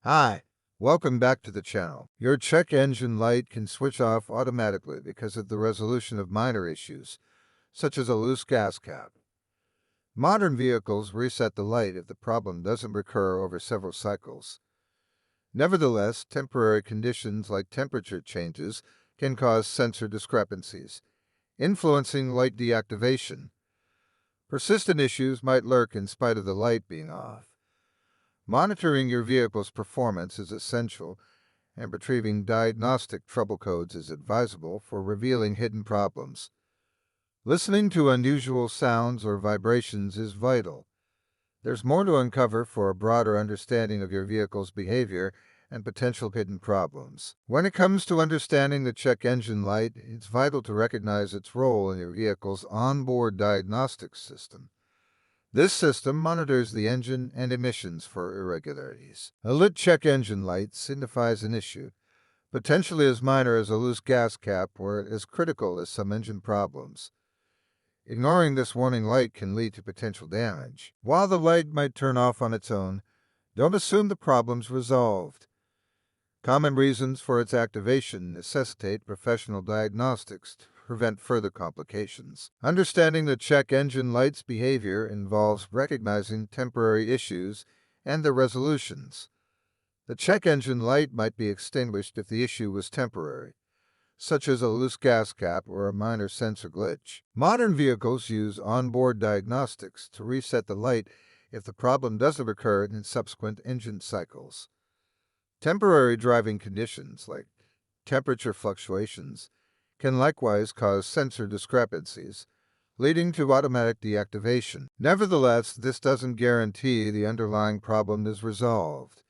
Hi, welcome back to the channel. Your check engine light can switch off automatically because of the resolution of minor issues, such as a loose gas cap. Modern vehicles reset the light if the problem doesn't recur over several cycles. Nevertheless, temporary conditions like temperature changes can cause sensor discrepancies, influencing light deactivation. Persistent issues might lurk in spite of the light being off. Monitoring your vehicle's performance is essential, and retrieving diagnostic trouble codes is advisable for revealing hidden problems. Listening to unusual sounds or vibrations is vital. There's more to uncover for a broader understanding of your vehicle's behavior and potential hidden problems. When it comes to understanding the check engine light, it's vital to recognize its role in your vehicle's onboard diagnostic system. This system monitors the engine and emissions for irregularities. A lit check engine light signifies an issue, potentially as minor as a loose gas cap or as critical as some engine problems. Ignoring this warning light can lead to potential damage. While the light might turn off on its own, don't assume the problem's resolved. Common reasons for its activation necessitate professional diagnostics to prevent further complications. Understanding the check engine light's behavior involves recognizing temporary issues and their resolutions. The check engine light might be extinguished if the issue was temporary, such as a loose gas cap or a minor sensor glitch. Modern vehicles use onboard diagnostics to reset the light if the problem doesn't recur in subsequent engine cycles. Temporary driving conditions, like temperature fluctuations, can likewise cause sensor discrepancies, leading to automatic deactivation. Nevertheless, this doesn't guarantee the underlying problem is resolved.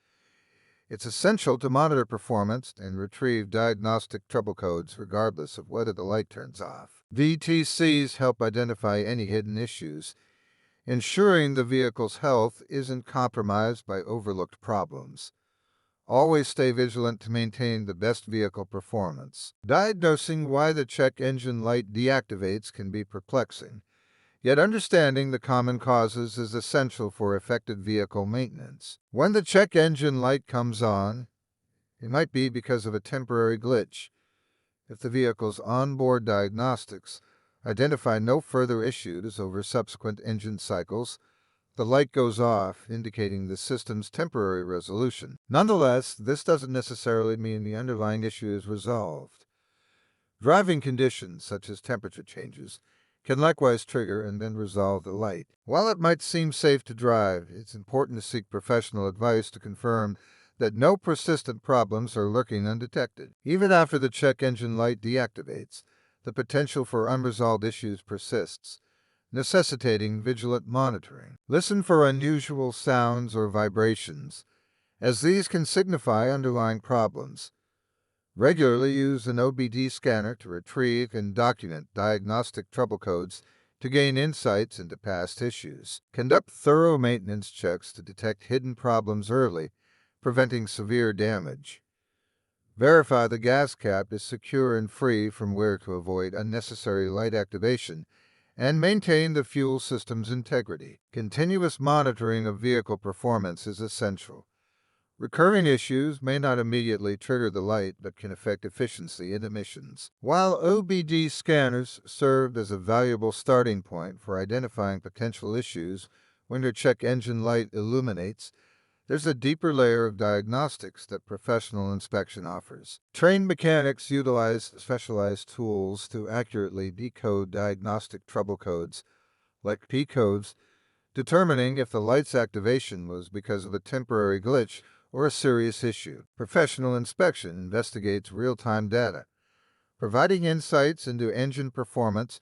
It's essential to monitor performance and retrieve diagnostic trouble codes regardless of whether the light turns off. VTCs help identify any hidden issues, ensuring the vehicle's health isn't compromised by overlooked problems. Always stay vigilant to maintain the best vehicle performance. Diagnosing why the check engine light deactivates can be perplexing, yet understanding the common causes is essential for effective vehicle maintenance. When the check engine light comes on, it might be because of a temporary glitch. If the vehicle's onboard diagnostics identify no further issues over subsequent engine cycles, the light goes off, indicating the system's temporary resolution. Nonetheless, this doesn't necessarily mean the underlying issue is resolved. Driving conditions, such as temperature changes, can likewise trigger and then resolve the light. While it might seem safe to drive, it's important to seek professional advice to confirm that no persistent problems are lurking undetected. Even after the check engine light deactivates, the potential for unresolved issues persists, necessitating vigilant monitoring. Listen for unusual sounds or vibrations, as these can signify underlying problems. Regularly use an OBD scanner to retrieve and document diagnostic trouble codes to gain insights into past issues. Conduct thorough maintenance checks to detect hidden problems early, preventing severe damage. Verify the gas cap is secure and free from wear to avoid unnecessary light activation, and maintain the fuel system's integrity. Continuous monitoring of vehicle performance is essential. Recurring issues may not immediately trigger the light but can affect efficiency and emissions. While OBD scanners served as a valuable starting point for identifying potential issues when your check engine light illuminates, there's a deeper layer of diagnostics that professional inspection offers. Trained mechanics utilize specialized tools to accurately decode diagnostic trouble codes, like P codes, determining if the light's activation was because of a temporary glitch or a serious issue. Professional inspection investigates real-time data, providing insights into engine performance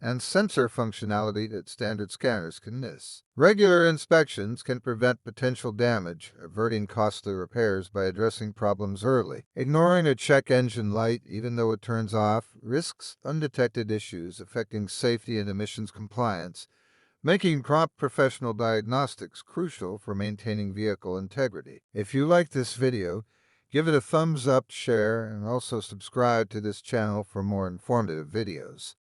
and sensor functionality that standard scanners can miss. Regular inspections can prevent potential damage, averting costly repairs by addressing problems early. Ignoring a check engine light, even though it turns off, risks undetected issues affecting safety and emissions compliance, making prompt professional diagnostics crucial for maintaining vehicle integrity. If you like this video, give it a thumbs up, share, and also subscribe to this channel for more informative videos.